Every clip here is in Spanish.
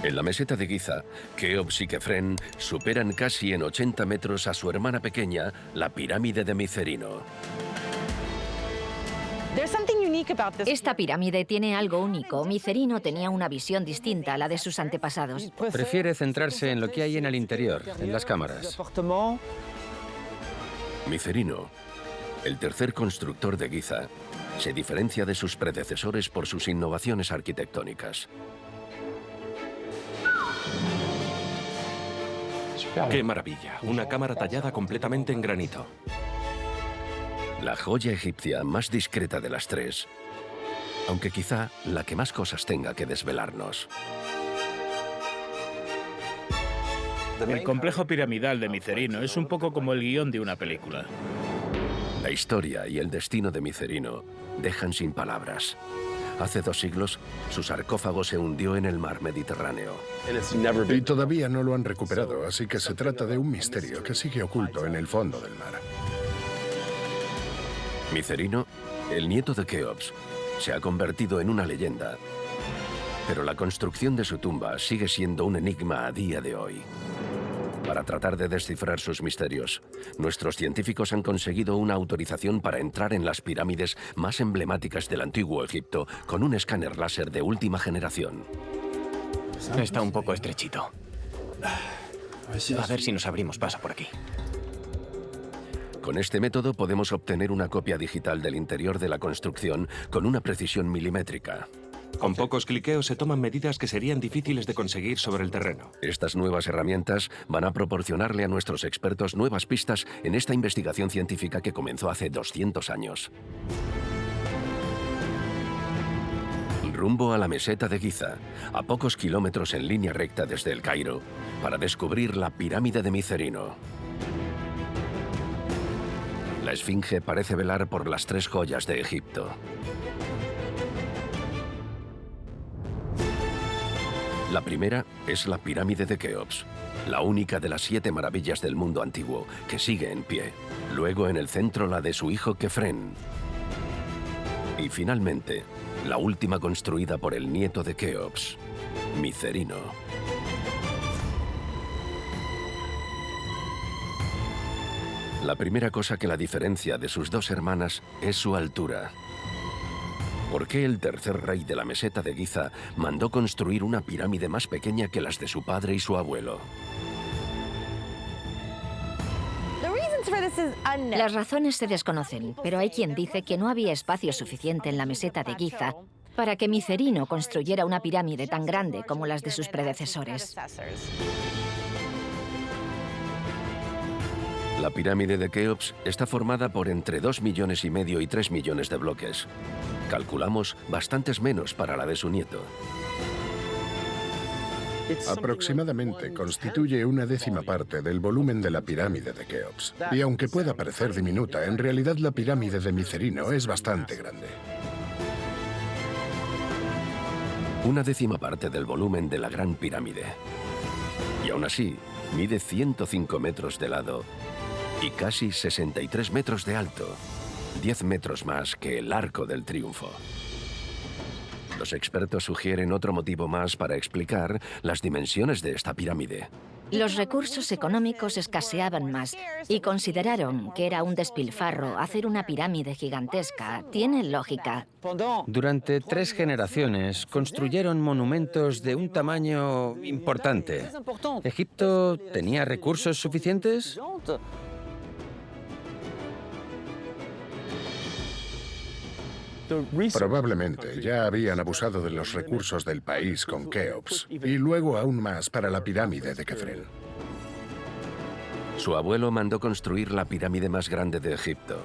En la meseta de Giza, Keops y Kefren superan casi en 80 metros a su hermana pequeña, la pirámide de Micerino. Esta pirámide tiene algo único. Micerino tenía una visión distinta a la de sus antepasados. Prefiere centrarse en lo que hay en el interior, en las cámaras. Micerino, el tercer constructor de Giza, se diferencia de sus predecesores por sus innovaciones arquitectónicas. ¡Qué maravilla! Una cámara tallada completamente en granito. La joya egipcia más discreta de las tres, aunque quizá la que más cosas tenga que desvelarnos. El complejo piramidal de Micerino es un poco como el guión de una película. La historia y el destino de Micerino dejan sin palabras. Hace 2 siglos, su sarcófago se hundió en el mar Mediterráneo. Y todavía no lo han recuperado, así que se trata de un misterio que sigue oculto en el fondo del mar. Micerino, el nieto de Keops, se ha convertido en una leyenda, pero la construcción de su tumba sigue siendo un enigma a día de hoy. Para tratar de descifrar sus misterios, nuestros científicos han conseguido una autorización para entrar en las pirámides más emblemáticas del antiguo Egipto con un escáner láser de última generación. Está un poco estrechito. A ver si nos abrimos paso por aquí. Con este método podemos obtener una copia digital del interior de la construcción con una precisión milimétrica. Con pocos cliqueos se toman medidas que serían difíciles de conseguir sobre el terreno. Estas nuevas herramientas van a proporcionarle a nuestros expertos nuevas pistas en esta investigación científica que comenzó hace 200 años. Rumbo a la meseta de Giza, a pocos kilómetros en línea recta desde el Cairo, para descubrir la pirámide de Micerino. La esfinge parece velar por las 3 joyas de Egipto. La primera es la pirámide de Keops, la única de las 7 maravillas del mundo antiguo, que sigue en pie. Luego en el centro la de su hijo Kefren. Y finalmente, la última construida por el nieto de Keops, Micerino. La primera cosa que la diferencia de sus 2 hermanas es su altura. ¿Por qué el tercer rey de la meseta de Giza mandó construir una pirámide más pequeña que las de su padre y su abuelo? Las razones se desconocen, pero hay quien dice que no había espacio suficiente en la meseta de Giza para que Micerino construyera una pirámide tan grande como las de sus predecesores. La pirámide de Keops está formada por entre 2,5 millones y 3 millones de bloques. Calculamos bastantes menos para la de su nieto. Aproximadamente constituye una 10ª parte del volumen de la pirámide de Keops. Y aunque pueda parecer diminuta, en realidad la pirámide de Micerino es bastante grande. Una 10ª parte del volumen de la Gran Pirámide. Y aún así, mide 105 metros de lado y casi 63 metros de alto. 10 metros más que el Arco del Triunfo. Los expertos sugieren otro motivo más para explicar las dimensiones de esta pirámide. Los recursos económicos escaseaban más y consideraron que era un despilfarro hacer una pirámide gigantesca. Tiene lógica. Durante 3 generaciones construyeron monumentos de un tamaño importante. ¿Egipto tenía recursos suficientes? Probablemente ya habían abusado de los recursos del país con Keops, y luego aún más para la pirámide de Kefren. Su abuelo mandó construir la pirámide más grande de Egipto.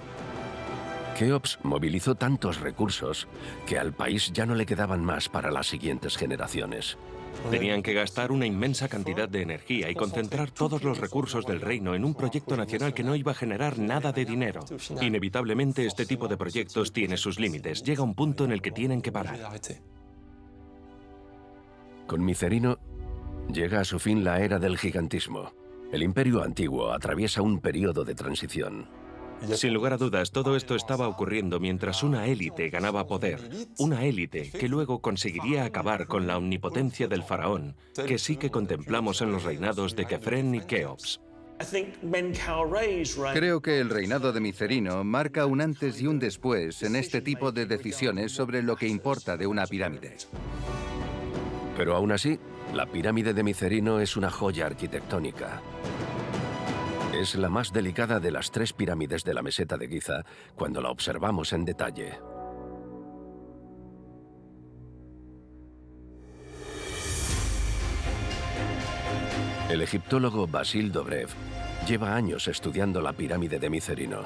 Keops movilizó tantos recursos que al país ya no le quedaban más para las siguientes generaciones. Tenían que gastar una inmensa cantidad de energía y concentrar todos los recursos del reino en un proyecto nacional que no iba a generar nada de dinero. Inevitablemente, este tipo de proyectos tiene sus límites. Llega un punto en el que tienen que parar. Con Micerino llega a su fin la era del gigantismo. El imperio antiguo atraviesa un periodo de transición. Sin lugar a dudas, todo esto estaba ocurriendo mientras una élite ganaba poder. Una élite que luego conseguiría acabar con la omnipotencia del faraón, que sí que contemplamos en los reinados de Kefren y Keops. Creo que el reinado de Micerino marca un antes y un después en este tipo de decisiones sobre lo que importa de una pirámide. Pero aún así, la pirámide de Micerino es una joya arquitectónica. Es la más delicada de las 3 pirámides de la meseta de Giza cuando la observamos en detalle. El egiptólogo Basil Dobrev lleva años estudiando la pirámide de Micerino.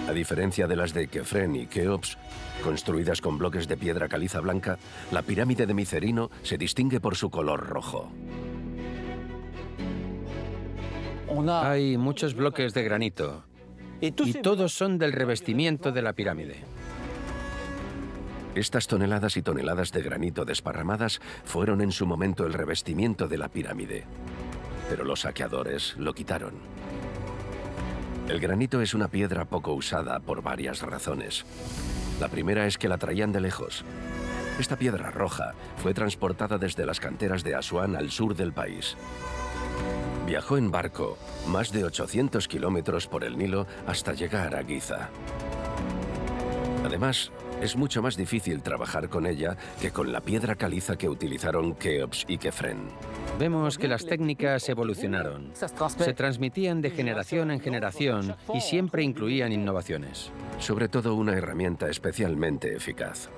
A diferencia de las de Kefren y Keops, construidas con bloques de piedra caliza blanca, la pirámide de Micerino se distingue por su color rojo. Hay muchos bloques de granito y todos son del revestimiento de la pirámide. Estas toneladas y toneladas de granito desparramadas fueron en su momento el revestimiento de la pirámide, pero los saqueadores lo quitaron. El granito es una piedra poco usada por varias razones. La primera es que la traían de lejos. Esta piedra roja fue transportada desde las canteras de Asuán al sur del país. Viajó en barco más de 800 kilómetros por el Nilo hasta llegar a Giza. Además, es mucho más difícil trabajar con ella que con la piedra caliza que utilizaron Keops y Kefren. Vemos que las técnicas evolucionaron. Se transmitían de generación en generación y siempre incluían innovaciones. Sobre todo una herramienta especialmente eficaz.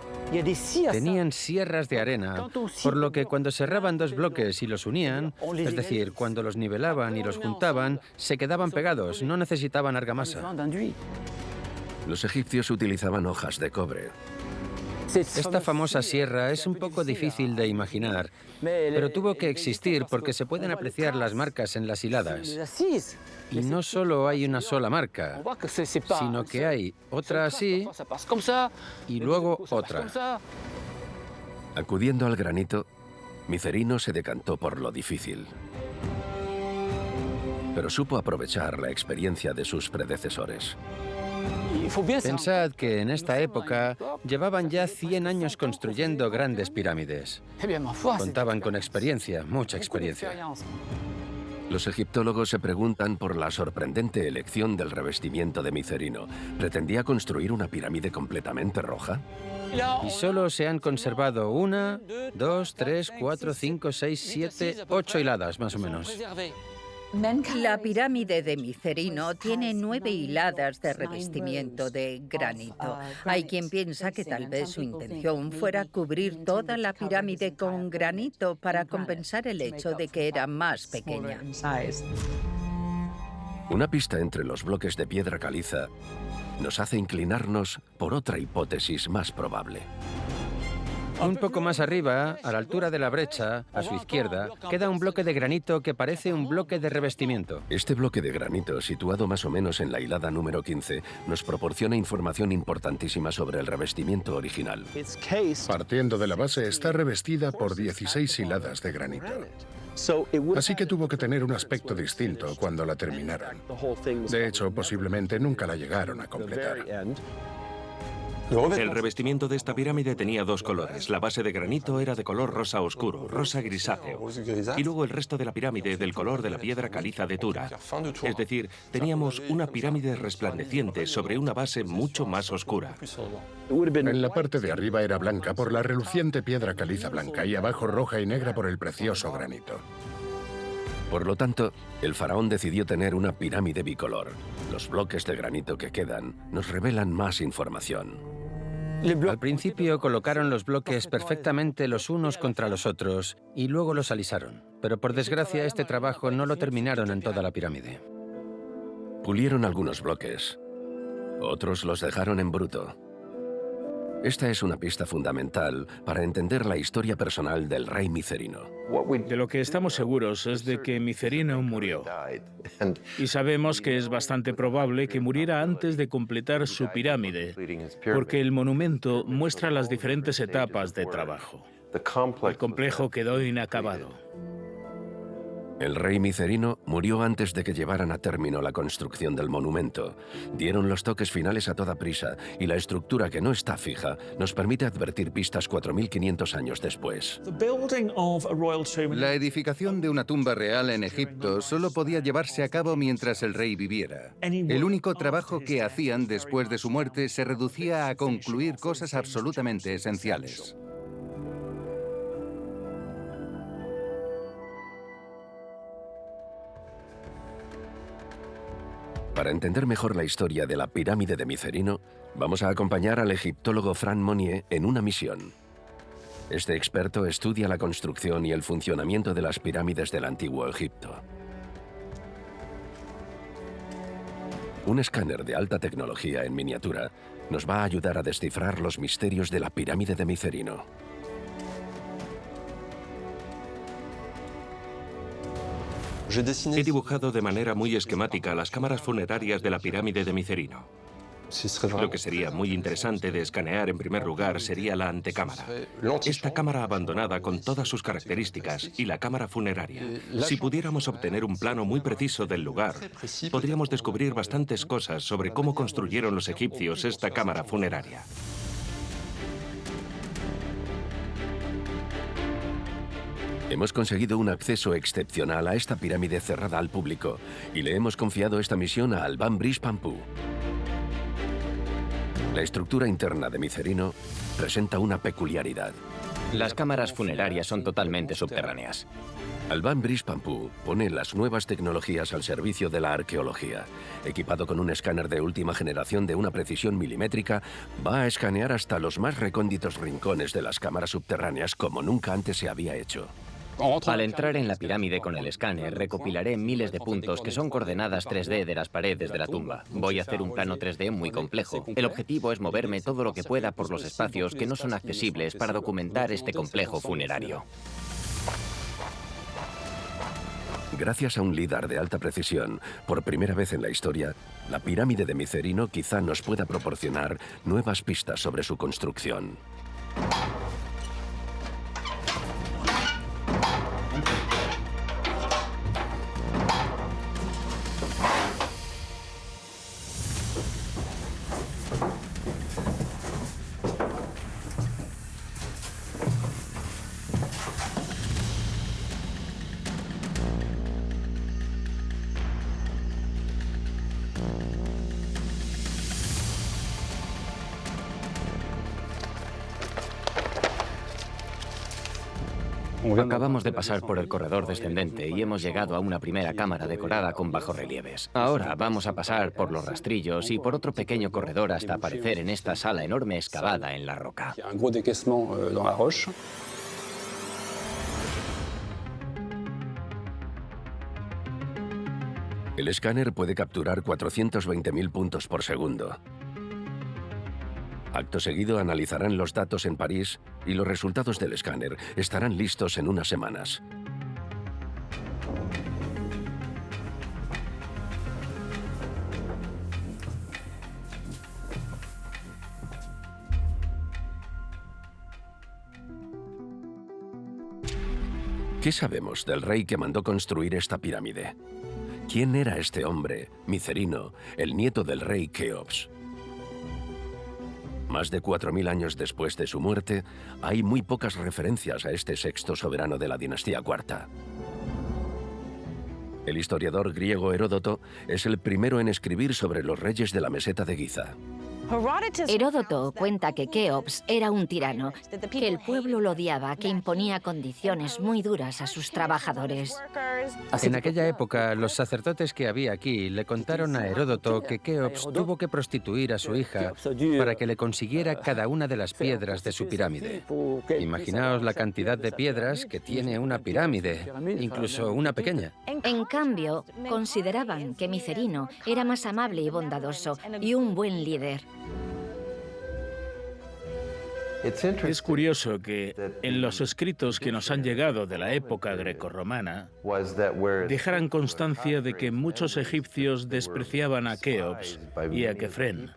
Tenían sierras de arena, por lo que cuando cerraban 2 bloques y los unían, es decir, cuando los nivelaban y los juntaban, se quedaban pegados, no necesitaban argamasa. Los egipcios utilizaban hojas de cobre. Esta famosa sierra es un poco difícil de imaginar, pero tuvo que existir porque se pueden apreciar las marcas en las hiladas. Y no solo hay una sola marca, sino que hay otra así y luego otra. Acudiendo al granito, Micerino se decantó por lo difícil. Pero supo aprovechar la experiencia de sus predecesores. Pensad que en esta época llevaban ya 100 años construyendo grandes pirámides. Contaban con experiencia, mucha experiencia. Los egiptólogos se preguntan por la sorprendente elección del revestimiento de Micerino. ¿Pretendía construir una pirámide completamente roja? Y solo se han conservado 1, 2, 3, 4, 5, 6, 7, 8 hiladas, más o menos. La pirámide de Micerino tiene 9 hiladas de revestimiento de granito. Hay quien piensa que tal vez su intención fuera cubrir toda la pirámide con granito para compensar el hecho de que era más pequeña. Una pista entre los bloques de piedra caliza nos hace inclinarnos por otra hipótesis más probable. Un poco más arriba, a la altura de la brecha, a su izquierda, queda un bloque de granito que parece un bloque de revestimiento. Este bloque de granito, situado más o menos en la hilada número 15, nos proporciona información importantísima sobre el revestimiento original. Partiendo de la base, está revestida por 16 hiladas de granito. Así que tuvo que tener un aspecto distinto cuando la terminaron. De hecho, posiblemente nunca la llegaron a completar. El revestimiento de esta pirámide tenía 2 colores. La base de granito era de color rosa oscuro, rosa grisáceo. Y luego el resto de la pirámide del color de la piedra caliza de Tura. Es decir, teníamos una pirámide resplandeciente sobre una base mucho más oscura. En la parte de arriba era blanca por la reluciente piedra caliza blanca y abajo roja y negra por el precioso granito. Por lo tanto, el faraón decidió tener una pirámide bicolor. Los bloques de granito que quedan nos revelan más información. Al principio colocaron los bloques perfectamente los unos contra los otros y luego los alisaron. Pero por desgracia este trabajo no lo terminaron en toda la pirámide. Pulieron algunos bloques. Otros los dejaron en bruto. Esta es una pista fundamental para entender la historia personal del rey Micerino. De lo que estamos seguros es de que Micerino murió. Y sabemos que es bastante probable que muriera antes de completar su pirámide, porque el monumento muestra las diferentes etapas de trabajo. El complejo quedó inacabado. El rey Micerino murió antes de que llevaran a término la construcción del monumento. Dieron los toques finales a toda prisa y la estructura, que no está fija, nos permite advertir pistas 4.500 años después. La edificación de una tumba real en Egipto solo podía llevarse a cabo mientras el rey viviera. El único trabajo que hacían después de su muerte se reducía a concluir cosas absolutamente esenciales. Para entender mejor la historia de la pirámide de Micerino, vamos a acompañar al egiptólogo Franck Monnier en una misión. Este experto estudia la construcción y el funcionamiento de las pirámides del Antiguo Egipto. Un escáner de alta tecnología en miniatura nos va a ayudar a descifrar los misterios de la pirámide de Micerino. He dibujado de manera muy esquemática las cámaras funerarias de la pirámide de Micerino. Lo que sería muy interesante de escanear en primer lugar sería la antecámara. Esta cámara abandonada con todas sus características y la cámara funeraria. Si pudiéramos obtener un plano muy preciso del lugar, podríamos descubrir bastantes cosas sobre cómo construyeron los egipcios esta cámara funeraria. Hemos conseguido un acceso excepcional a esta pirámide cerrada al público y le hemos confiado esta misión a Alban Brice Pampou. La estructura interna de Micerino presenta una peculiaridad. Las cámaras funerarias son totalmente subterráneas. Alban Brice Pampou pone las nuevas tecnologías al servicio de la arqueología. Equipado con un escáner de última generación de una precisión milimétrica, va a escanear hasta los más recónditos rincones de las cámaras subterráneas como nunca antes se había hecho. Al entrar en la pirámide con el escáner, recopilaré miles de puntos que son coordenadas 3D de las paredes de la tumba. Voy a hacer un plano 3D muy complejo. El objetivo es moverme todo lo que pueda por los espacios que no son accesibles para documentar este complejo funerario. Gracias a un LIDAR de alta precisión, por primera vez en la historia, la pirámide de Micerino quizá nos pueda proporcionar nuevas pistas sobre su construcción. Acabamos de pasar por el corredor descendente y hemos llegado a una primera cámara decorada con bajorrelieves. Ahora vamos a pasar por los rastrillos y por otro pequeño corredor hasta aparecer en esta sala enorme excavada en la roca. El escáner puede capturar 420.000 puntos por segundo. Acto seguido analizarán los datos en París y los resultados del escáner estarán listos en unas semanas. ¿Qué sabemos del rey que mandó construir esta pirámide? ¿Quién era este hombre, Micerino, el nieto del rey Keops? Más de 4.000 años después de su muerte, hay muy pocas referencias a este sexto soberano de la dinastía cuarta. El historiador griego Heródoto es el primero en escribir sobre los reyes de la meseta de Giza. Heródoto cuenta que Keops era un tirano, que el pueblo lo odiaba, que imponía condiciones muy duras a sus trabajadores. En aquella época, los sacerdotes que había aquí le contaron a Heródoto que Keops tuvo que prostituir a su hija para que le consiguiera cada una de las piedras de su pirámide. Imaginaos la cantidad de piedras que tiene una pirámide, incluso una pequeña. En cambio, consideraban que Micerino era más amable y bondadoso y un buen líder. Es curioso que en los escritos que nos han llegado de la época grecorromana dejaran constancia de que muchos egipcios despreciaban a Keops y a Kefren,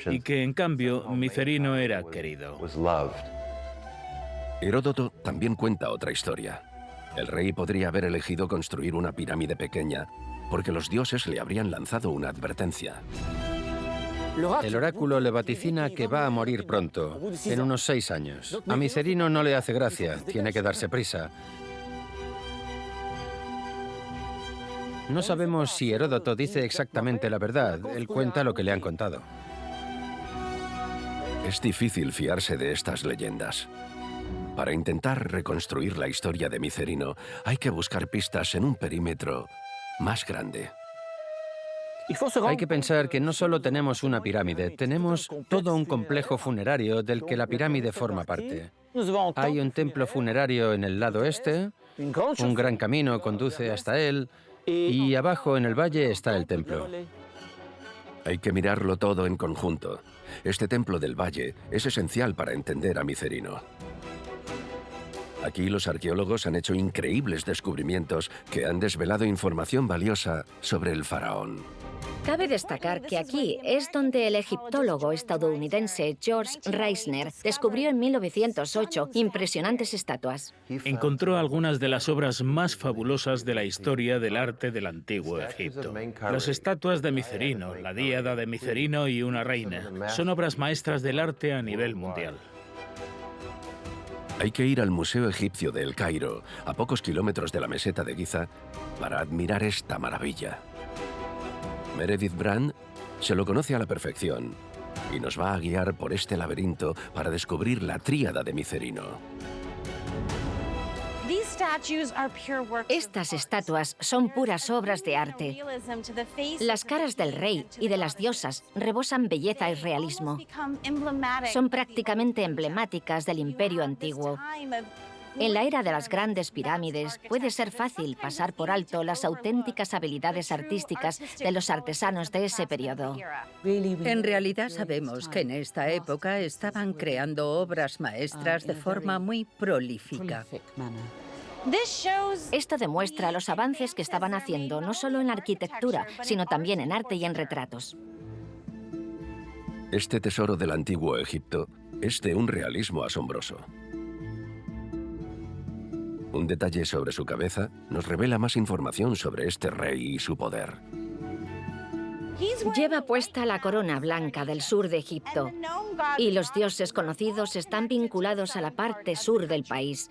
y que en cambio Micerino era querido. Heródoto también cuenta otra historia. El rey podría haber elegido construir una pirámide pequeña, porque los dioses le habrían lanzado una advertencia. El oráculo le vaticina que va a morir pronto, en unos 6 años. A Micerino no le hace gracia, tiene que darse prisa. No sabemos si Heródoto dice exactamente la verdad, él cuenta lo que le han contado. Es difícil fiarse de estas leyendas. Para intentar reconstruir la historia de Micerino, hay que buscar pistas en un perímetro más grande. Hay que pensar que no solo tenemos una pirámide, tenemos todo un complejo funerario del que la pirámide forma parte. Hay un templo funerario en el lado este, un gran camino conduce hasta él, y abajo en el valle está el templo. Hay que mirarlo todo en conjunto. Este templo del valle es esencial para entender a Micerino. Aquí los arqueólogos han hecho increíbles descubrimientos que han desvelado información valiosa sobre el faraón. Cabe destacar que aquí es donde el egiptólogo estadounidense George Reisner descubrió en 1908 impresionantes estatuas. Encontró algunas de las obras más fabulosas de la historia del arte del antiguo Egipto. Las estatuas de Micerino, la Díada de Micerino y una reina, son obras maestras del arte a nivel mundial. Hay que ir al Museo Egipcio de El Cairo, a pocos kilómetros de la meseta de Giza, para admirar esta maravilla. Meredith Brand se lo conoce a la perfección y nos va a guiar por este laberinto para descubrir la tríada de Micerino. Estas estatuas son puras obras de arte. Las caras del rey y de las diosas rebosan belleza y realismo. Son prácticamente emblemáticas del Imperio Antiguo. En la era de las grandes pirámides puede ser fácil pasar por alto las auténticas habilidades artísticas de los artesanos de ese periodo. En realidad sabemos que en esta época estaban creando obras maestras de forma muy prolífica. Esto demuestra los avances que estaban haciendo no solo en arquitectura, sino también en arte y en retratos. Este tesoro del antiguo Egipto es de un realismo asombroso. Un detalle sobre su cabeza nos revela más información sobre este rey y su poder. Lleva puesta la corona blanca del sur de Egipto, y los dioses conocidos están vinculados a la parte sur del país.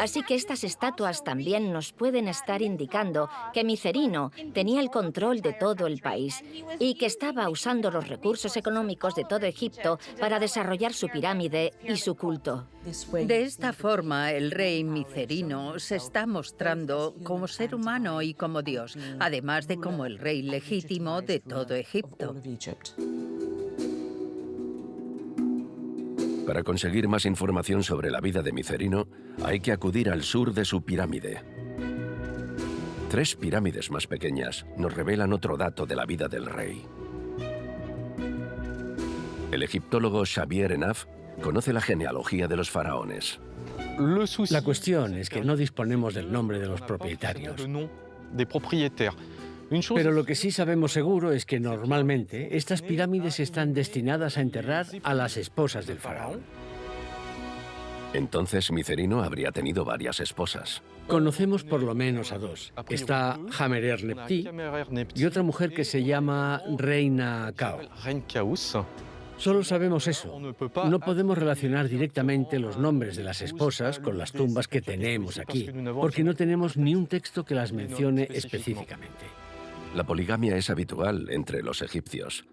Así que estas estatuas también nos pueden estar indicando que Micerino tenía el control de todo el país y que estaba usando los recursos económicos de todo Egipto para desarrollar su pirámide y su culto. De esta forma, el rey Micerino se está mostrando como ser humano y como Dios, además de como el rey legítimo de todo Egipto. Para conseguir más información sobre la vida de Micerino, hay que acudir al sur de su pirámide. 3 pirámides más pequeñas nos revelan otro dato de la vida del rey. El egiptólogo Xavier Enaf conoce la genealogía de los faraones. La cuestión es que no disponemos del nombre de los propietarios. Pero lo que sí sabemos seguro es que normalmente estas pirámides están destinadas a enterrar a las esposas del faraón. Entonces Micerino habría tenido varias esposas. Conocemos por lo menos a 2. Está Hammurabi y otra mujer que se llama Reina Cao. Solo sabemos eso. No podemos relacionar directamente los nombres de las esposas con las tumbas que tenemos aquí, porque no tenemos ni un texto que las mencione específicamente. La poligamia es habitual entre los egipcios.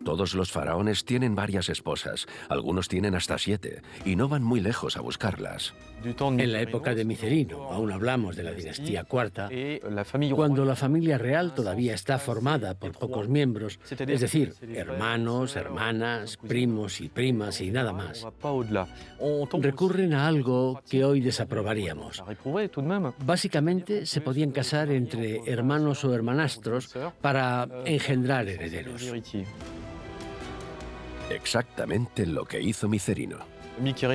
Todos los faraones tienen varias esposas, algunos tienen hasta 7, y no van muy lejos a buscarlas. En la época de Micerino, aún hablamos de la dinastía cuarta, cuando la familia real todavía está formada por pocos miembros, es decir, hermanos, hermanas, primos y primas y nada más, recurren a algo que hoy desaprobaríamos. Básicamente, se podían casar entre hermanos o hermanastros para engendrar herederos. Exactamente lo que hizo Micerino.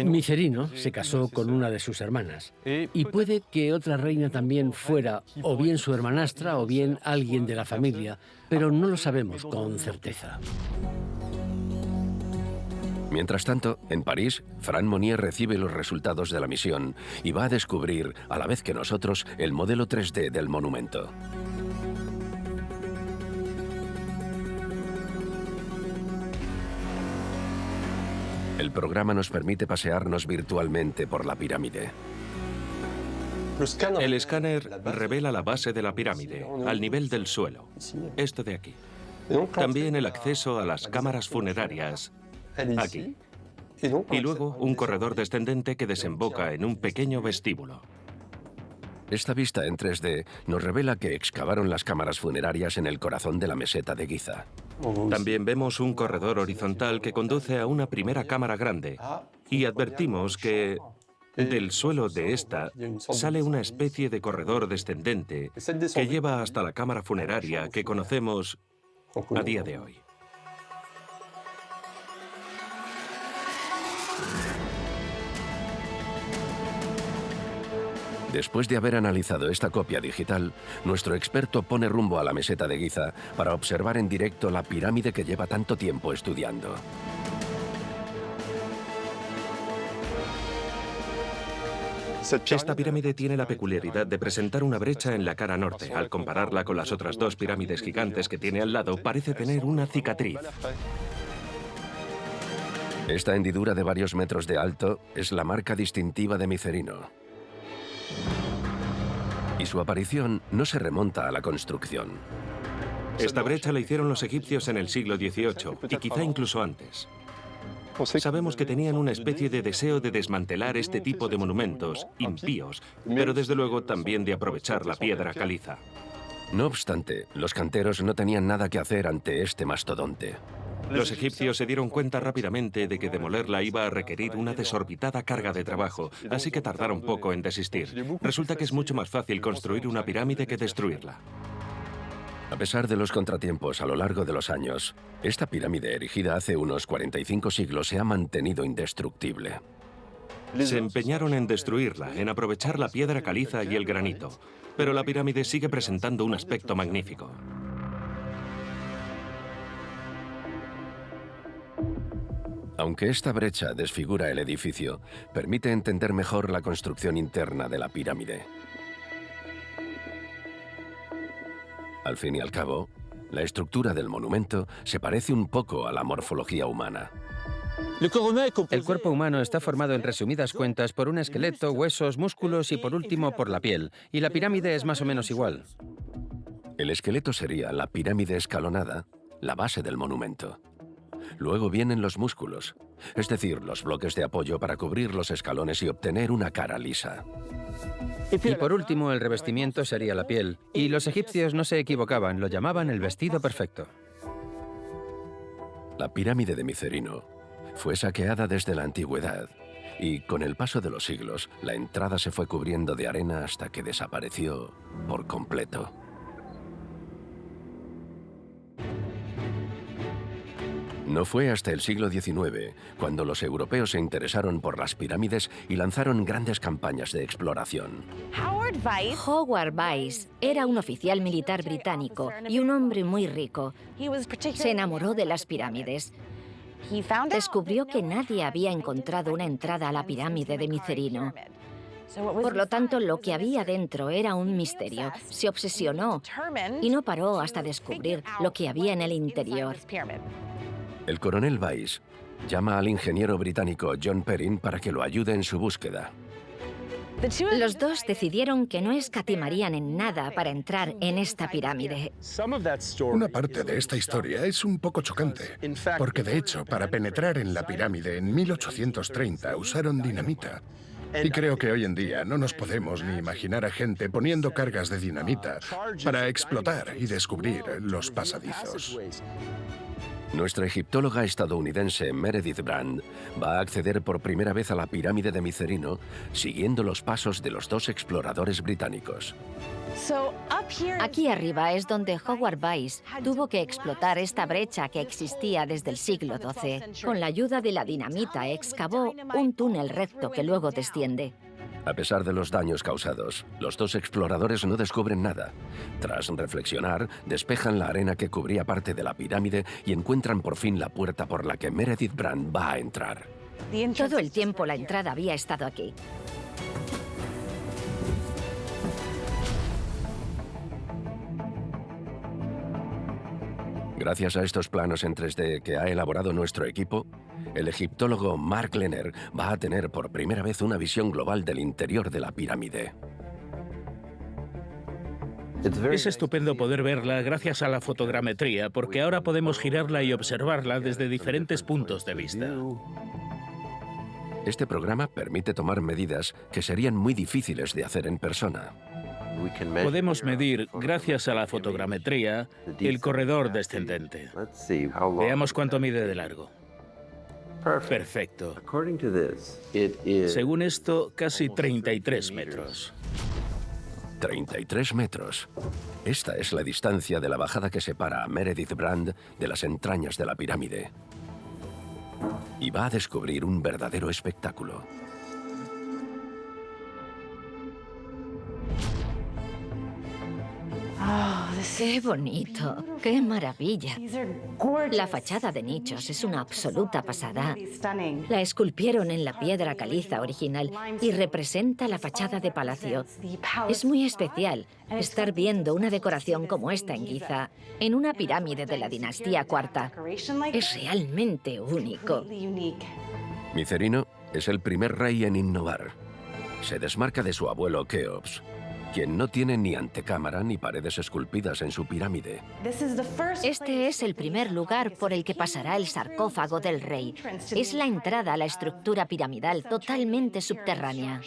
Micerino se casó con una de sus hermanas, y puede que otra reina también fuera o bien su hermanastra o bien alguien de la familia, pero no lo sabemos con certeza. Mientras tanto, en París, Fran Monnier recibe los resultados de la misión y va a descubrir, a la vez que nosotros, el modelo 3D del monumento. El programa nos permite pasearnos virtualmente por la pirámide. El escáner revela la base de la pirámide, al nivel del suelo. Esto de aquí. También el acceso a las cámaras funerarias, aquí. Y luego un corredor descendente que desemboca en un pequeño vestíbulo. Esta vista en 3D nos revela que excavaron las cámaras funerarias en el corazón de la meseta de Giza. También vemos un corredor horizontal que conduce a una primera cámara grande y advertimos que del suelo de esta sale una especie de corredor descendente que lleva hasta la cámara funeraria que conocemos a día de hoy. Después de haber analizado esta copia digital, nuestro experto pone rumbo a la meseta de Giza para observar en directo la pirámide que lleva tanto tiempo estudiando. Esta pirámide tiene la peculiaridad de presentar una brecha en la cara norte. Al compararla con las otras dos pirámides gigantes que tiene al lado, parece tener una cicatriz. Esta hendidura de varios metros de alto es la marca distintiva de Micerino. Y su aparición no se remonta a la construcción. Esta brecha la hicieron los egipcios en el siglo XVIII y quizá incluso antes. Sabemos que tenían una especie de deseo de desmantelar este tipo de monumentos impíos, pero desde luego también de aprovechar la piedra caliza. No obstante, los canteros no tenían nada que hacer ante este mastodonte. Los egipcios se dieron cuenta rápidamente de que demolerla iba a requerir una desorbitada carga de trabajo, así que tardaron poco en desistir. Resulta que es mucho más fácil construir una pirámide que destruirla. A pesar de los contratiempos a lo largo de los años, esta pirámide erigida hace unos 45 siglos se ha mantenido indestructible. Se empeñaron en destruirla, en aprovechar la piedra caliza y el granito, pero la pirámide sigue presentando un aspecto magnífico. Aunque esta brecha desfigura el edificio, permite entender mejor la construcción interna de la pirámide. Al fin y al cabo, la estructura del monumento se parece un poco a la morfología humana. El cuerpo humano está formado en resumidas cuentas por un esqueleto, huesos, músculos y por último por la piel. Y la pirámide es más o menos igual. El esqueleto sería la pirámide escalonada, la base del monumento. Luego vienen los músculos, es decir, los bloques de apoyo para cubrir los escalones y obtener una cara lisa. Y por último, el revestimiento sería la piel. Y los egipcios no se equivocaban, lo llamaban el vestido perfecto. La pirámide de Micerino fue saqueada desde la antigüedad y, con el paso de los siglos, la entrada se fue cubriendo de arena hasta que desapareció por completo. No fue hasta el siglo XIX cuando los europeos se interesaron por las pirámides y lanzaron grandes campañas de exploración. Howard Weiss era un oficial militar británico y un hombre muy rico. Se enamoró de las pirámides. Descubrió que nadie había encontrado una entrada a la pirámide de Micerino. Por lo tanto, lo que había dentro era un misterio. Se obsesionó y no paró hasta descubrir lo que había en el interior. El coronel Weiss llama al ingeniero británico John Perrin para que lo ayude en su búsqueda. Los dos decidieron que no escatimarían en nada para entrar en esta pirámide. Una parte de esta historia es un poco chocante, porque de hecho, para penetrar en la pirámide en 1830 usaron dinamita. Y creo que hoy en día no nos podemos ni imaginar a gente poniendo cargas de dinamita para explotar y descubrir los pasadizos. Nuestra egiptóloga estadounidense Meredith Brand va a acceder por primera vez a la pirámide de Micerino, siguiendo los pasos de los dos exploradores británicos. Aquí arriba es donde Howard Weiss tuvo que explotar esta brecha que existía desde el siglo XII. Con la ayuda de la dinamita excavó un túnel recto que luego desciende. A pesar de los daños causados, los dos exploradores no descubren nada. Tras reflexionar, despejan la arena que cubría parte de la pirámide y encuentran por fin la puerta por la que Meredith Brand va a entrar. Todo el tiempo la entrada había estado aquí. Gracias a estos planos en 3D que ha elaborado nuestro equipo, el egiptólogo Mark Lehner va a tener por primera vez una visión global del interior de la pirámide. Es estupendo poder verla gracias a la fotogrametría, porque ahora podemos girarla y observarla desde diferentes puntos de vista. Este programa permite tomar medidas que serían muy difíciles de hacer en persona. Podemos medir, gracias a la fotogrametría, el corredor descendente. Veamos cuánto mide de largo. Perfecto. Según esto, casi 33 metros. 33 metros. Esta es la distancia de la bajada que separa a Meredith Brand de las entrañas de la pirámide. Y va a descubrir un verdadero espectáculo. ¡Qué bonito! ¡Qué maravilla! La fachada de nichos es una absoluta pasada. La esculpieron en la piedra caliza original y representa la fachada de palacio. Es muy especial estar viendo una decoración como esta en Giza, en una pirámide de la dinastía IV. Es realmente único. Micerino es el primer rey en innovar. Se desmarca de su abuelo Keops, quien no tiene ni antecámara ni paredes esculpidas en su pirámide. Este es el primer lugar por el que pasará el sarcófago del rey. Es la entrada a la estructura piramidal totalmente subterránea.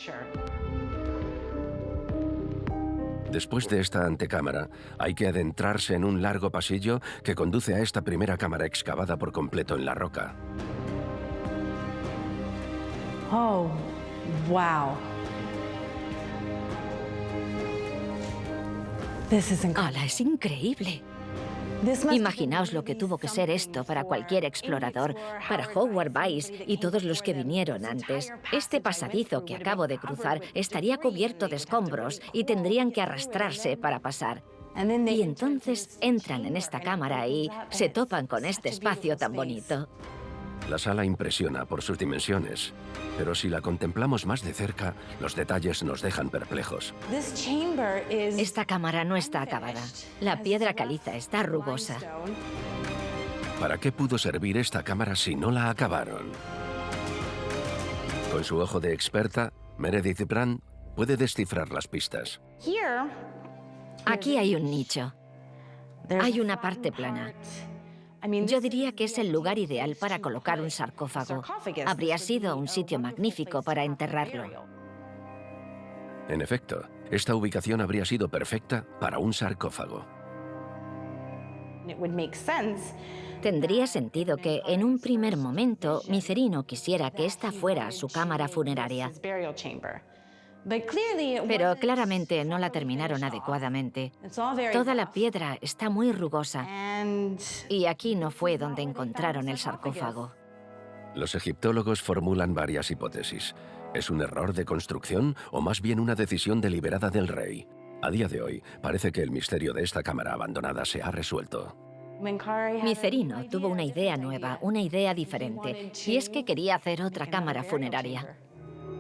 Después de esta antecámara, hay que adentrarse en un largo pasillo que conduce a esta primera cámara excavada por completo en la roca. ¡Oh, wow! ¡Hala, es increíble! Imaginaos lo que tuvo que ser esto para cualquier explorador, para Howard Vyse y todos los que vinieron antes. Este pasadizo que acabo de cruzar estaría cubierto de escombros y tendrían que arrastrarse para pasar. Y entonces entran en esta cámara y se topan con este espacio tan bonito. La sala impresiona por sus dimensiones, pero si la contemplamos más de cerca, los detalles nos dejan perplejos. Esta cámara no está acabada. La piedra caliza está rugosa. ¿Para qué pudo servir esta cámara si no la acabaron? Con su ojo de experta, Meredith Brand puede descifrar las pistas. Aquí hay un nicho. Hay una parte plana. Yo diría que es el lugar ideal para colocar un sarcófago. Habría sido un sitio magnífico para enterrarlo. En efecto, esta ubicación habría sido perfecta para un sarcófago. Tendría sentido que, en un primer momento, Micerino quisiera que esta fuera su cámara funeraria. Pero claramente no la terminaron adecuadamente. Toda la piedra está muy rugosa. Y aquí no fue donde encontraron el sarcófago. Los egiptólogos formulan varias hipótesis. ¿Es un error de construcción o más bien una decisión deliberada del rey? A día de hoy, parece que el misterio de esta cámara abandonada se ha resuelto. Micerino tuvo una idea nueva, una idea diferente, y es que quería hacer otra cámara funeraria.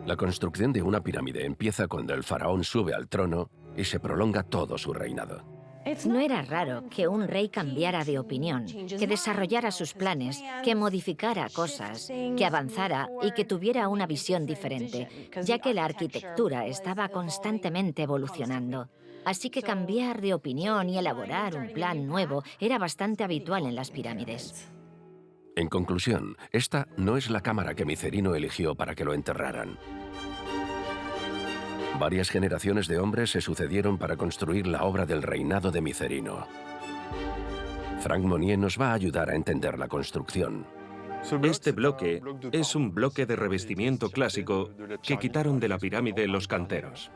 La construcción de una pirámide empieza cuando el faraón sube al trono y se prolonga todo su reinado. No era raro que un rey cambiara de opinión, que desarrollara sus planes, que modificara cosas, que avanzara y que tuviera una visión diferente, ya que la arquitectura estaba constantemente evolucionando. Así que cambiar de opinión y elaborar un plan nuevo era bastante habitual en las pirámides. En conclusión, esta no es la cámara que Micerino eligió para que lo enterraran. Varias generaciones de hombres se sucedieron para construir la obra del reinado de Micerino. Frank Monnier nos va a ayudar a entender la construcción. Este bloque es un bloque de revestimiento clásico que quitaron de la pirámide los canteros.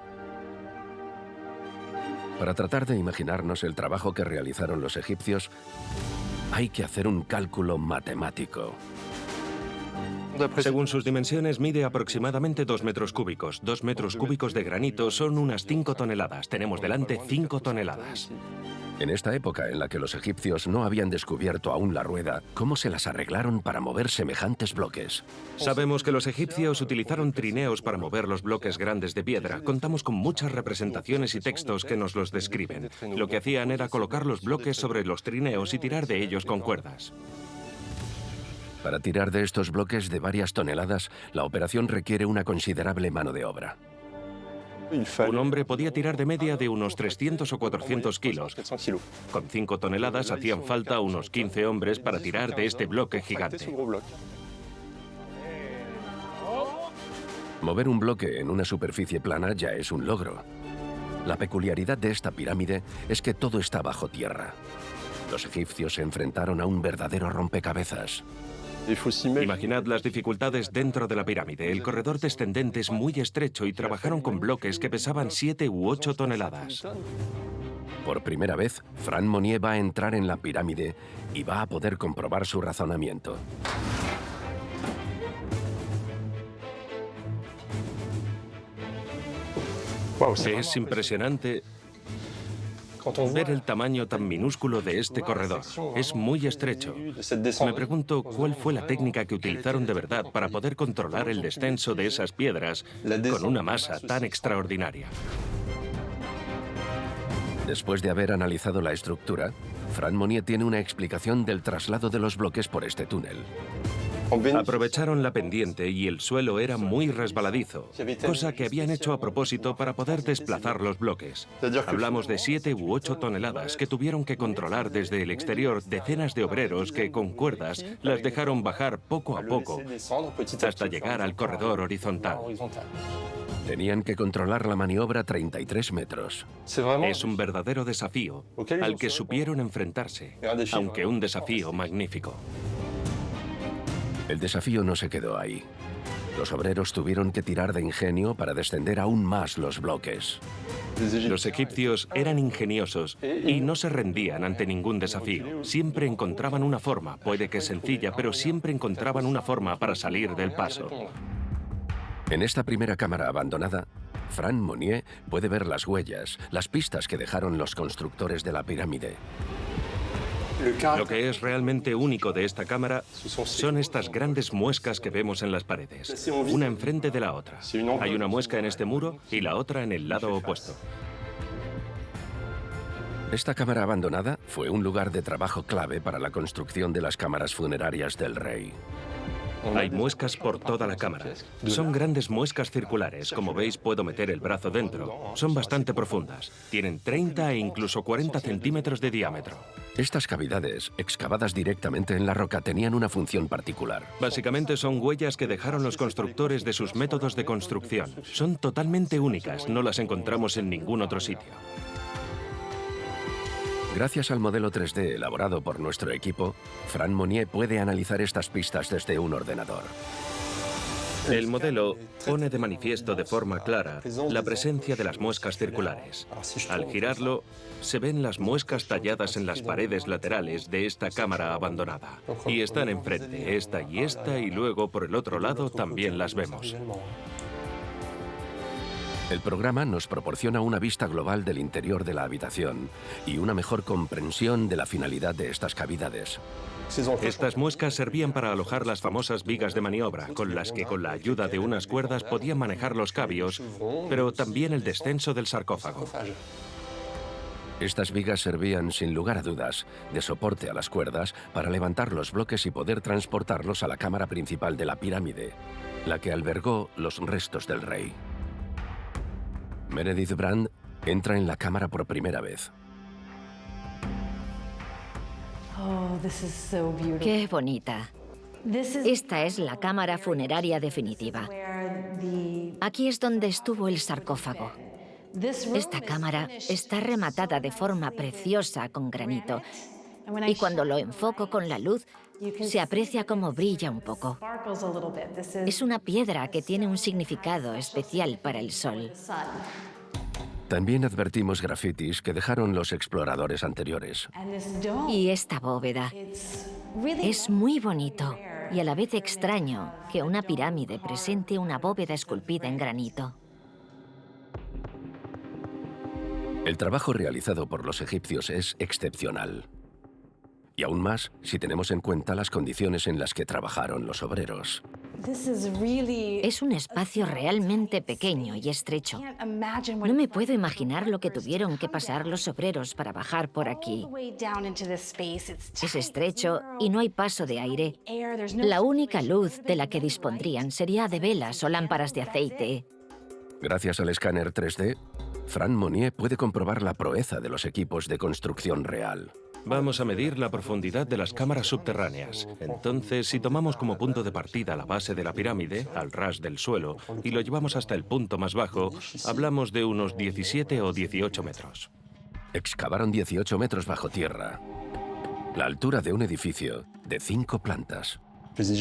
Para tratar de imaginarnos el trabajo que realizaron los egipcios, hay que hacer un cálculo matemático. Según sus dimensiones, mide aproximadamente 2 metros cúbicos. 2 metros cúbicos de granito son unas 5 toneladas. Tenemos delante 5 toneladas. En esta época en la que los egipcios no habían descubierto aún la rueda, ¿cómo se las arreglaron para mover semejantes bloques? Sabemos que los egipcios utilizaron trineos para mover los bloques grandes de piedra. Contamos con muchas representaciones y textos que nos los describen. Lo que hacían era colocar los bloques sobre los trineos y tirar de ellos con cuerdas. Para tirar de estos bloques de varias toneladas, la operación requiere una considerable mano de obra. Un hombre podía tirar de media de unos 300 o 400 kilos. Con 5 toneladas hacían falta unos 15 hombres para tirar de este bloque gigante. Mover un bloque en una superficie plana ya es un logro. La peculiaridad de esta pirámide es que todo está bajo tierra. Los egipcios se enfrentaron a un verdadero rompecabezas. Imaginad las dificultades dentro de la pirámide. El corredor descendente es muy estrecho y trabajaron con bloques que pesaban 7 u 8 toneladas. Por primera vez, Fran Monnier va a entrar en la pirámide y va a poder comprobar su razonamiento. Es impresionante ver el tamaño tan minúsculo de este corredor. Es muy estrecho. Me pregunto cuál fue la técnica que utilizaron de verdad para poder controlar el descenso de esas piedras con una masa tan extraordinaria. Después de haber analizado la estructura, Fran Monnier tiene una explicación del traslado de los bloques por este túnel. Aprovecharon la pendiente y el suelo era muy resbaladizo, cosa que habían hecho a propósito para poder desplazar los bloques. Hablamos de 7 u 8 toneladas que tuvieron que controlar desde el exterior decenas de obreros que con cuerdas las dejaron bajar poco a poco hasta llegar al corredor horizontal. Tenían que controlar la maniobra 33 metros. Es un verdadero desafío al que supieron enfrentarse, aunque un desafío magnífico. El desafío no se quedó ahí. Los obreros tuvieron que tirar de ingenio para descender aún más los bloques. Los egipcios eran ingeniosos y no se rendían ante ningún desafío. Siempre encontraban una forma, puede que sencilla, pero siempre encontraban una forma para salir del paso. En esta primera cámara abandonada, Fran Monnier puede ver las huellas, las pistas que dejaron los constructores de la pirámide. Lo que es realmente único de esta cámara son estas grandes muescas que vemos en las paredes, una enfrente de la otra. Hay una muesca en este muro y la otra en el lado opuesto. Esta cámara abandonada fue un lugar de trabajo clave para la construcción de las cámaras funerarias del rey. Hay muescas por toda la cámara. Son grandes muescas circulares. Como veis, puedo meter el brazo dentro. Son bastante profundas. Tienen 30 e incluso 40 centímetros de diámetro. Estas cavidades, excavadas directamente en la roca, tenían una función particular. Básicamente son huellas que dejaron los constructores de sus métodos de construcción. Son totalmente únicas. No las encontramos en ningún otro sitio. Gracias al modelo 3D elaborado por nuestro equipo, Fran Monnier puede analizar estas pistas desde un ordenador. El modelo pone de manifiesto de forma clara la presencia de las muescas circulares. Al girarlo, se ven las muescas talladas en las paredes laterales de esta cámara abandonada. Y están enfrente, esta, y luego por el otro lado también las vemos. El programa nos proporciona una vista global del interior de la habitación y una mejor comprensión de la finalidad de estas cavidades. Estas muescas servían para alojar las famosas vigas de maniobra, con las que con la ayuda de unas cuerdas podían manejar los cabios, pero también el descenso del sarcófago. Estas vigas servían, sin lugar a dudas, de soporte a las cuerdas para levantar los bloques y poder transportarlos a la cámara principal de la pirámide, la que albergó los restos del rey. Meredith Brand entra en la cámara por primera vez. ¡Qué bonita! Esta es la cámara funeraria definitiva. Aquí es donde estuvo el sarcófago. Esta cámara está rematada de forma preciosa con granito. Y cuando lo enfoco con la luz, se aprecia cómo brilla un poco. Es una piedra que tiene un significado especial para el sol. También advertimos grafitis que dejaron los exploradores anteriores. Y esta bóveda es muy bonito y a la vez extraño que una pirámide presente una bóveda esculpida en granito. El trabajo realizado por los egipcios es excepcional. Y aún más si tenemos en cuenta las condiciones en las que trabajaron los obreros. Es un espacio realmente pequeño y estrecho. No me puedo imaginar lo que tuvieron que pasar los obreros para bajar por aquí. Es estrecho y no hay paso de aire. La única luz de la que dispondrían sería de velas o lámparas de aceite. Gracias al escáner 3D, Fran Monnier puede comprobar la proeza de los equipos de construcción real. Vamos a medir la profundidad de las cámaras subterráneas. Entonces, si tomamos como punto de partida la base de la pirámide, al ras del suelo, y lo llevamos hasta el punto más bajo, hablamos de unos 17 o 18 metros. Excavaron 18 metros bajo tierra, la altura de un edificio de 5 plantas.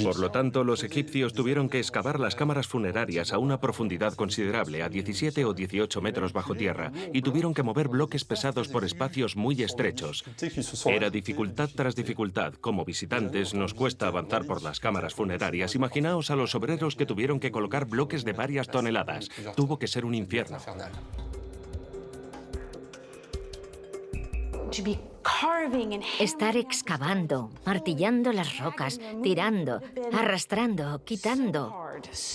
Por lo tanto, los egipcios tuvieron que excavar las cámaras funerarias a una profundidad considerable, a 17 o 18 metros bajo tierra, y tuvieron que mover bloques pesados por espacios muy estrechos. Era dificultad tras dificultad. Como visitantes, nos cuesta avanzar por las cámaras funerarias. Imaginaos a los obreros que tuvieron que colocar bloques de varias toneladas. Tuvo que ser un infierno. Estar excavando, martillando las rocas, tirando, arrastrando, quitando.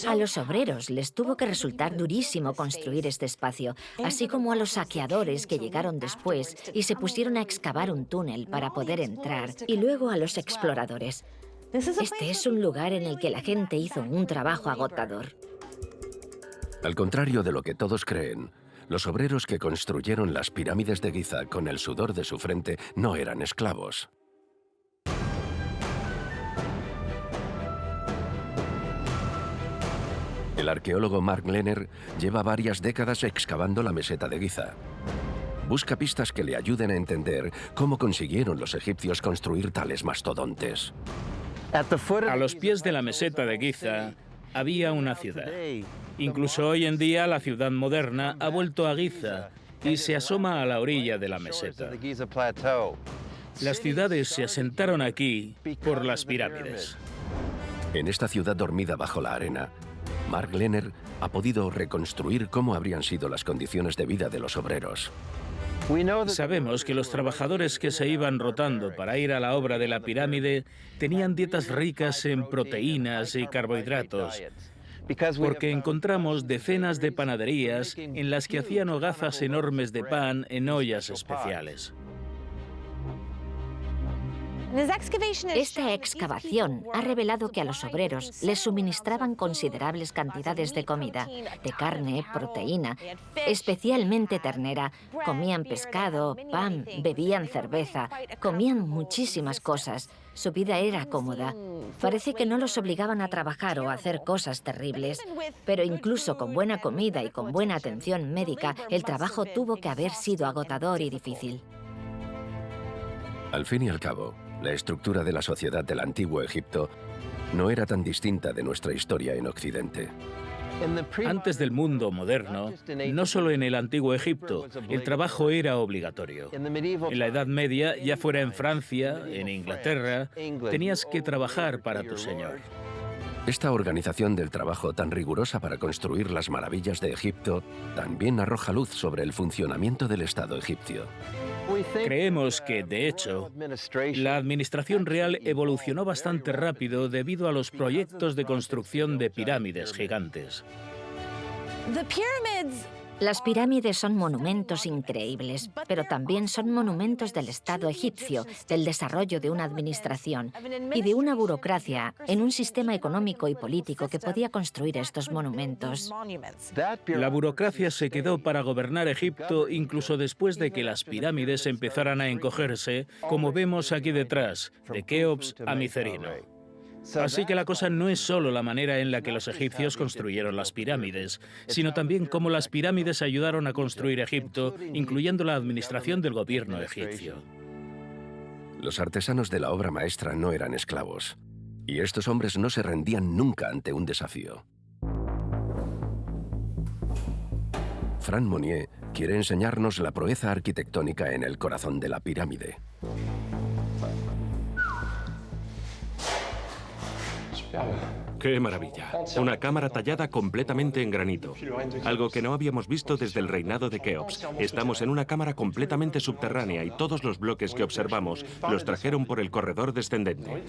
A los obreros les tuvo que resultar durísimo construir este espacio, así como a los saqueadores que llegaron después y se pusieron a excavar un túnel para poder entrar, y luego a los exploradores. Este es un lugar en el que la gente hizo un trabajo agotador. Al contrario de lo que todos creen, los obreros que construyeron las pirámides de Giza con el sudor de su frente no eran esclavos. El arqueólogo Mark Lehner lleva varias décadas excavando la meseta de Giza. Busca pistas que le ayuden a entender cómo consiguieron los egipcios construir tales mastodontes. A los pies de la meseta de Giza había una ciudad. Incluso hoy en día la ciudad moderna ha vuelto a Giza y se asoma a la orilla de la meseta. Las ciudades se asentaron aquí por las pirámides. En esta ciudad dormida bajo la arena, Mark Lehner ha podido reconstruir cómo habrían sido las condiciones de vida de los obreros. Sabemos que los trabajadores que se iban rotando para ir a la obra de la pirámide tenían dietas ricas en proteínas y carbohidratos, porque encontramos decenas de panaderías en las que hacían hogazas enormes de pan en ollas especiales. Esta excavación ha revelado que a los obreros les suministraban considerables cantidades de comida, de carne, proteína, especialmente ternera. Comían pescado, pan, bebían cerveza, comían muchísimas cosas. Su vida era cómoda. Parece que no los obligaban a trabajar o a hacer cosas terribles, pero incluso con buena comida y con buena atención médica, el trabajo tuvo que haber sido agotador y difícil. Al fin y al cabo, la estructura de la sociedad del antiguo Egipto no era tan distinta de nuestra historia en Occidente. Antes del mundo moderno, no solo en el antiguo Egipto, el trabajo era obligatorio. En la Edad Media, ya fuera en Francia, en Inglaterra, tenías que trabajar para tu señor. Esta organización del trabajo tan rigurosa para construir las maravillas de Egipto también arroja luz sobre el funcionamiento del Estado egipcio. Creemos que, de hecho, la administración real evolucionó bastante rápido debido a los proyectos de construcción de pirámides gigantes. Las pirámides son monumentos increíbles, pero también son monumentos del Estado egipcio, del desarrollo de una administración y de una burocracia en un sistema económico y político que podía construir estos monumentos. La burocracia se quedó para gobernar Egipto incluso después de que las pirámides empezaran a encogerse, como vemos aquí detrás, de Keops a Micerino. Así que la cosa no es solo la manera en la que los egipcios construyeron las pirámides, sino también cómo las pirámides ayudaron a construir Egipto, incluyendo la administración del gobierno egipcio. Los artesanos de la obra maestra no eran esclavos, y estos hombres no se rendían nunca ante un desafío. Fran Monnier quiere enseñarnos la proeza arquitectónica en el corazón de la pirámide. ¡Qué maravilla! Una cámara tallada completamente en granito. Algo que no habíamos visto desde el reinado de Keops. Estamos en una cámara completamente subterránea y todos los bloques que observamos los trajeron por el corredor descendente.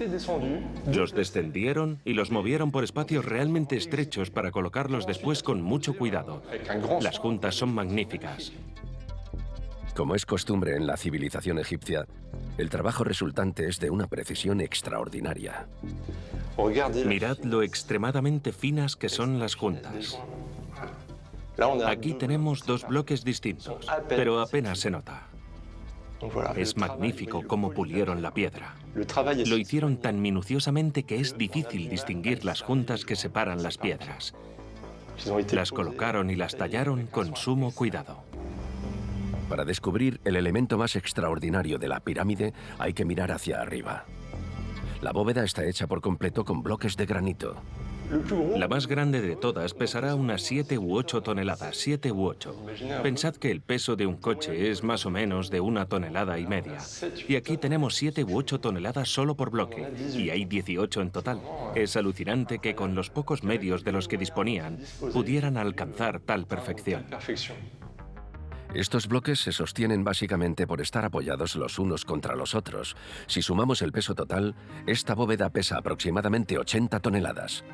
Los descendieron y los movieron por espacios realmente estrechos para colocarlos después con mucho cuidado. Las juntas son magníficas. Como es costumbre en la civilización egipcia, el trabajo resultante es de una precisión extraordinaria. Mirad lo extremadamente finas que son las juntas. Aquí tenemos dos bloques distintos, pero apenas se nota. Es magnífico cómo pulieron la piedra. Lo hicieron tan minuciosamente que es difícil distinguir las juntas que separan las piedras. Las colocaron y las tallaron con sumo cuidado. Para descubrir el elemento más extraordinario de la pirámide, hay que mirar hacia arriba. La bóveda está hecha por completo con bloques de granito. La más grande de todas pesará unas 7 u 8 toneladas, 7 u 8. Pensad que el peso de un coche es más o menos de 1,5 toneladas. Y aquí tenemos 7 u 8 toneladas solo por bloque, y hay 18 en total. Es alucinante que con los pocos medios de los que disponían, pudieran alcanzar tal perfección. Estos bloques se sostienen básicamente por estar apoyados los unos contra los otros. Si sumamos el peso total, esta bóveda pesa aproximadamente 80 toneladas.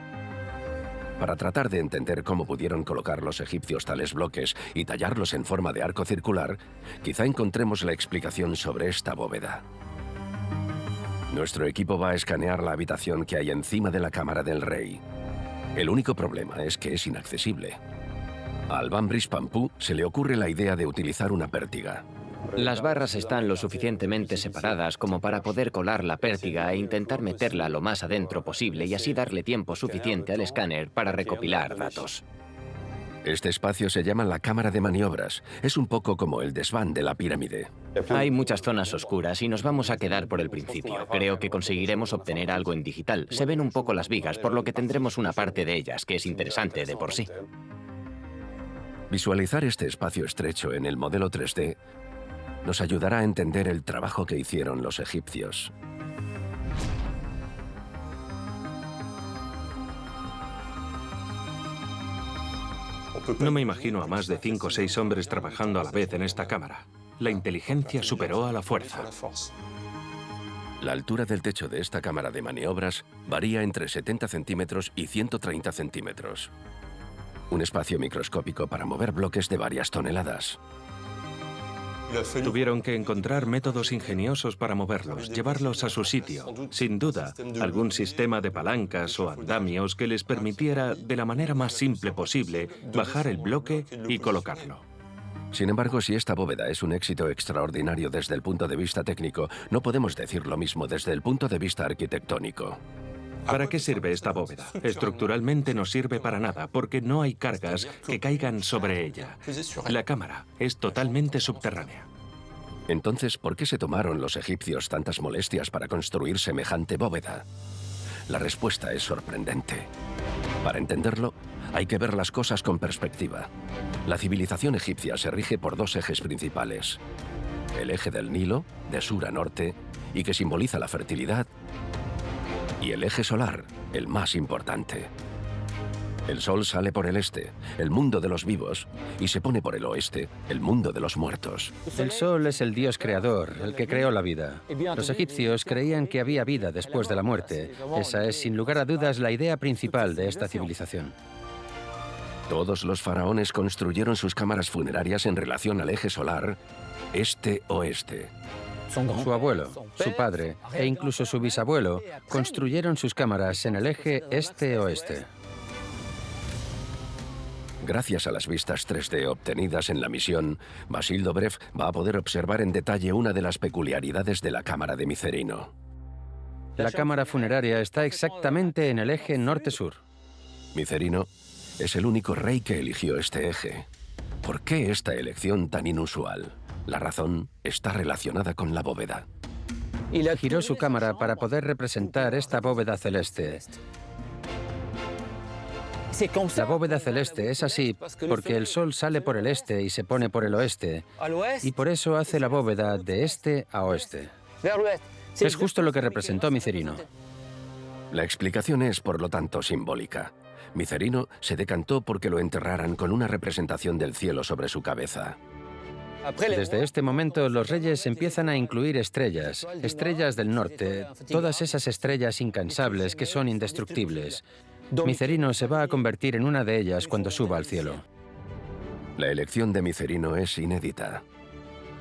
Para tratar de entender cómo pudieron colocar los egipcios tales bloques y tallarlos en forma de arco circular, quizá encontremos la explicación sobre esta bóveda. Nuestro equipo va a escanear la habitación que hay encima de la cámara del rey. El único problema es que es inaccesible. A Albambris Pampú se le ocurre la idea de utilizar una pértiga. Las barras están lo suficientemente separadas como para poder colar la pértiga e intentar meterla lo más adentro posible y así darle tiempo suficiente al escáner para recopilar datos. Este espacio se llama la cámara de maniobras. Es un poco como el desván de la pirámide. Hay muchas zonas oscuras y nos vamos a quedar por el principio. Creo que conseguiremos obtener algo en digital. Se ven un poco las vigas, por lo que tendremos una parte de ellas, que es interesante de por sí. Visualizar este espacio estrecho en el modelo 3D nos ayudará a entender el trabajo que hicieron los egipcios. No me imagino a más de 5 o 6 hombres trabajando a la vez en esta cámara. La inteligencia superó a la fuerza. La altura del techo de esta cámara de maniobras varía entre 70 centímetros y 130 centímetros. Un espacio microscópico para mover bloques de varias toneladas. Tuvieron que encontrar métodos ingeniosos para moverlos, llevarlos a su sitio. Sin duda, algún sistema de palancas o andamios que les permitiera, de la manera más simple posible, bajar el bloque y colocarlo. Sin embargo, si esta bóveda es un éxito extraordinario desde el punto de vista técnico, no podemos decir lo mismo desde el punto de vista arquitectónico. ¿Para qué sirve esta bóveda? Estructuralmente no sirve para nada, porque no hay cargas que caigan sobre ella. La cámara es totalmente subterránea. Entonces, ¿por qué se tomaron los egipcios tantas molestias para construir semejante bóveda? La respuesta es sorprendente. Para entenderlo, hay que ver las cosas con perspectiva. La civilización egipcia se rige por dos ejes principales. El eje del Nilo, de sur a norte, y que simboliza la fertilidad, y el eje solar, el más importante. El sol sale por el este, el mundo de los vivos, y se pone por el oeste, el mundo de los muertos. El sol es el dios creador, el que creó la vida. Los egipcios creían que había vida después de la muerte. Esa es, sin lugar a dudas, la idea principal de esta civilización. Todos los faraones construyeron sus cámaras funerarias en relación al eje solar este-oeste. Su abuelo, su padre e incluso su bisabuelo construyeron sus cámaras en el eje este-oeste. Gracias a las vistas 3D obtenidas en la misión, Basile Dobrev va a poder observar en detalle una de las peculiaridades de la cámara de Micerino. La cámara funeraria está exactamente en el eje norte-sur. Micerino es el único rey que eligió este eje. ¿Por qué esta elección tan inusual? La razón está relacionada con la bóveda. Giró su cámara para poder representar esta bóveda celeste. La bóveda celeste es así porque el sol sale por el este y se pone por el oeste, y por eso hace la bóveda de este a oeste. Es justo lo que representó Micerino. La explicación es, por lo tanto, simbólica. Micerino se decantó porque lo enterraran con una representación del cielo sobre su cabeza. Desde este momento, los reyes empiezan a incluir estrellas, estrellas del norte, todas esas estrellas incansables que son indestructibles. Micerino se va a convertir en una de ellas cuando suba al cielo. La elección de Micerino es inédita.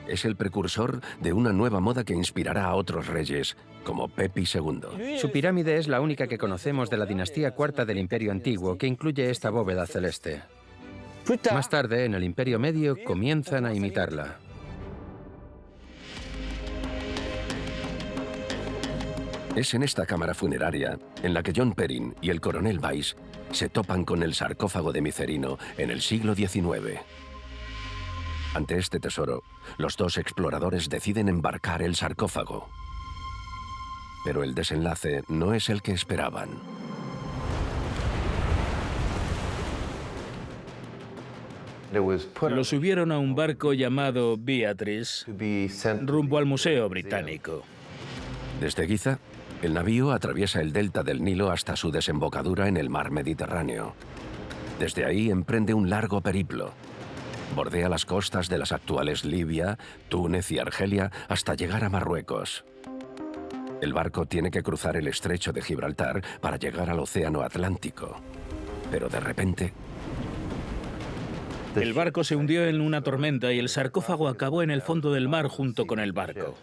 Es el precursor de una nueva moda que inspirará a otros reyes, como Pepi II. Su pirámide es la única que conocemos de la dinastía IV del Imperio Antiguo, que incluye esta bóveda celeste. Más tarde, en el Imperio Medio, comienzan a imitarla. Es en esta cámara funeraria en la que John Perrin y el coronel Weiss se topan con el sarcófago de Micerino en el siglo XIX. Ante este tesoro, los dos exploradores deciden embarcar el sarcófago. Pero el desenlace no es el que esperaban. Lo subieron a un barco llamado Beatrice rumbo al Museo Británico. Desde Giza, el navío atraviesa el delta del Nilo hasta su desembocadura en el mar Mediterráneo. Desde ahí emprende un largo periplo. Bordea las costas de las actuales Libia, Túnez y Argelia hasta llegar a Marruecos. El barco tiene que cruzar el estrecho de Gibraltar para llegar al Océano Atlántico. Pero de repente... El barco se hundió en una tormenta y el sarcófago acabó en el fondo del mar junto con el barco.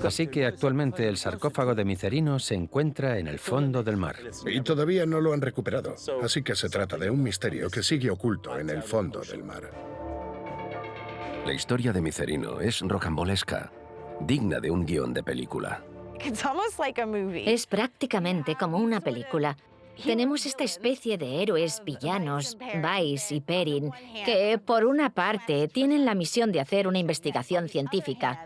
Así que actualmente el sarcófago de Micerino se encuentra en el fondo del mar. Y todavía no lo han recuperado, así que se trata de un misterio que sigue oculto en el fondo del mar. La historia de Micerino es rocambolesca, digna de un guión de película. Es prácticamente como una película. Tenemos esta especie de héroes villanos, Weiss y Perrin, que por una parte tienen la misión de hacer una investigación científica,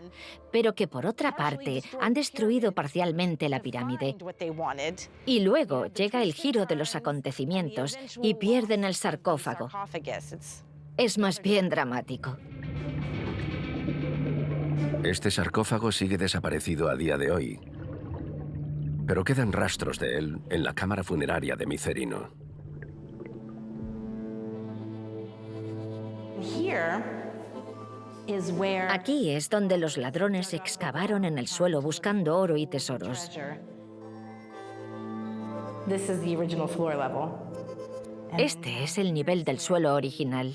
pero que por otra parte han destruido parcialmente la pirámide. Y luego llega el giro de los acontecimientos y pierden el sarcófago. Es más bien dramático. Este sarcófago sigue desaparecido a día de hoy. Pero quedan rastros de él en la cámara funeraria de Micerino. Aquí es donde los ladrones excavaron en el suelo buscando oro y tesoros. Este es el nivel del suelo original.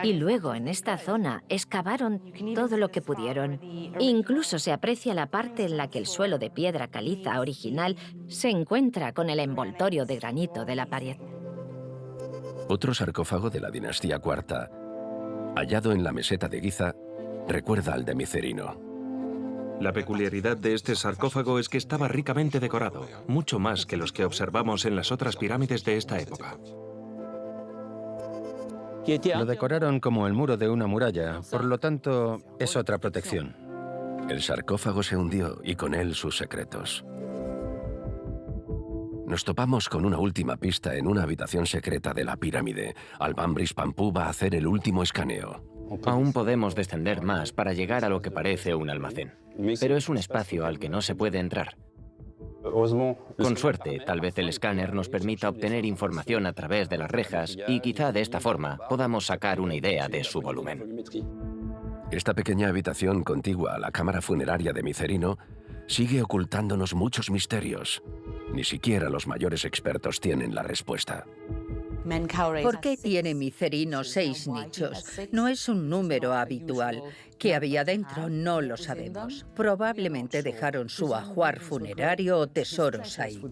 Y luego en esta zona excavaron todo lo que pudieron. Incluso se aprecia la parte en la que el suelo de piedra caliza original se encuentra con el envoltorio de granito de la pared. Otro sarcófago de la dinastía IV, hallado en la meseta de Giza, recuerda al de Micerino. La peculiaridad de este sarcófago es que estaba ricamente decorado, mucho más que los que observamos en las otras pirámides de esta época. Lo decoraron como el muro de una muralla, por lo tanto, es otra protección. El sarcófago se hundió y con él sus secretos. Nos topamos con una última pista en una habitación secreta de la pirámide. Albambris Pampú va a hacer el último escaneo. Aún podemos descender más para llegar a lo que parece un almacén, pero es un espacio al que no se puede entrar. Con suerte, tal vez el escáner nos permita obtener información a través de las rejas y quizá de esta forma podamos sacar una idea de su volumen. Esta pequeña habitación contigua a la cámara funeraria de Micerino sigue ocultándonos muchos misterios. Ni siquiera los mayores expertos tienen la respuesta. ¿Por qué tiene Micerino 6 nichos? No es un número habitual. ¿Qué había dentro? No lo sabemos. Probablemente dejaron su ajuar funerario o tesoros ahí.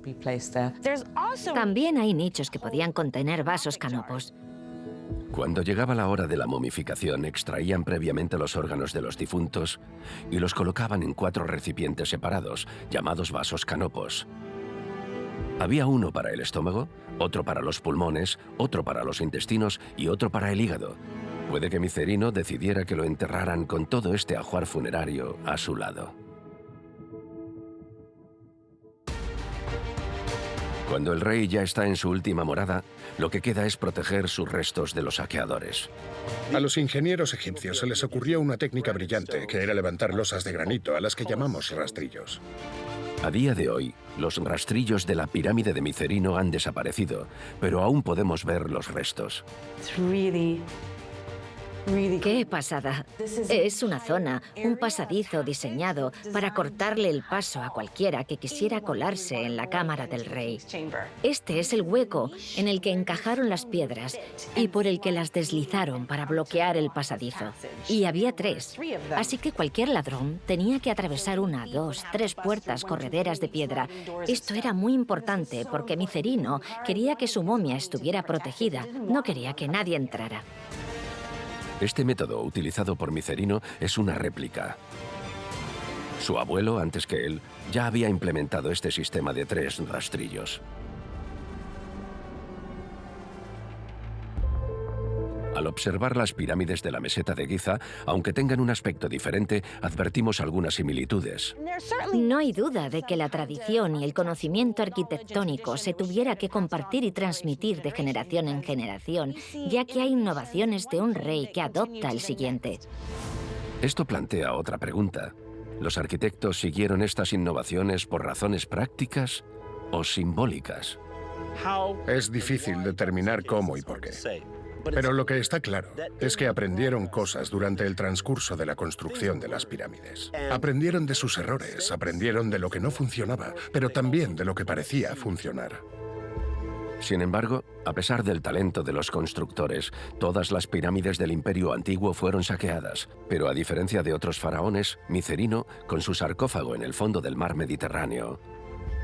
También hay nichos que podían contener vasos canopos. Cuando llegaba la hora de la momificación, extraían previamente los órganos de los difuntos y los colocaban en 4 recipientes separados, llamados vasos canopos. Había uno para el estómago, otro para los pulmones, otro para los intestinos y otro para el hígado. Puede que Micerino decidiera que lo enterraran con todo este ajuar funerario a su lado. Cuando el rey ya está en su última morada, lo que queda es proteger sus restos de los saqueadores. A los ingenieros egipcios se les ocurrió una técnica brillante, que era levantar losas de granito, a las que llamamos rastrillos. A día de hoy, los rastrillos de la pirámide de Micerino han desaparecido, pero aún podemos ver los restos. ¡Qué pasada! Es una zona, un pasadizo diseñado para cortarle el paso a cualquiera que quisiera colarse en la cámara del rey. Este es el hueco en el que encajaron las piedras y por el que las deslizaron para bloquear el pasadizo. Y había 3, así que cualquier ladrón tenía que atravesar 1, 2, 3 puertas correderas de piedra. Esto era muy importante porque Micerino quería que su momia estuviera protegida, no quería que nadie entrara. Este método utilizado por Micerino es una réplica. Su abuelo, antes que él, ya había implementado este sistema de 3 rastrillos. Al observar las pirámides de la meseta de Giza, aunque tengan un aspecto diferente, advertimos algunas similitudes. No hay duda de que la tradición y el conocimiento arquitectónico se tuviera que compartir y transmitir de generación en generación, ya que hay innovaciones de un rey que adopta el siguiente. Esto plantea otra pregunta. ¿Los arquitectos siguieron estas innovaciones por razones prácticas o simbólicas? Es difícil determinar cómo y por qué. Pero lo que está claro es que aprendieron cosas durante el transcurso de la construcción de las pirámides. Aprendieron de sus errores, aprendieron de lo que no funcionaba, pero también de lo que parecía funcionar. Sin embargo, a pesar del talento de los constructores, todas las pirámides del Imperio Antiguo fueron saqueadas. Pero a diferencia de otros faraones, Micerino, con su sarcófago en el fondo del mar Mediterráneo,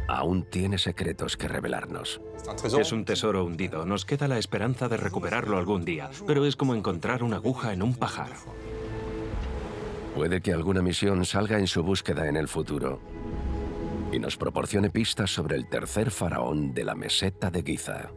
aún tiene secretos que revelarnos. Es un tesoro hundido. Nos queda la esperanza de recuperarlo algún día, pero es como encontrar una aguja en un pajar. Puede que alguna misión salga en su búsqueda en el futuro y nos proporcione pistas sobre el tercer faraón de la meseta de Giza.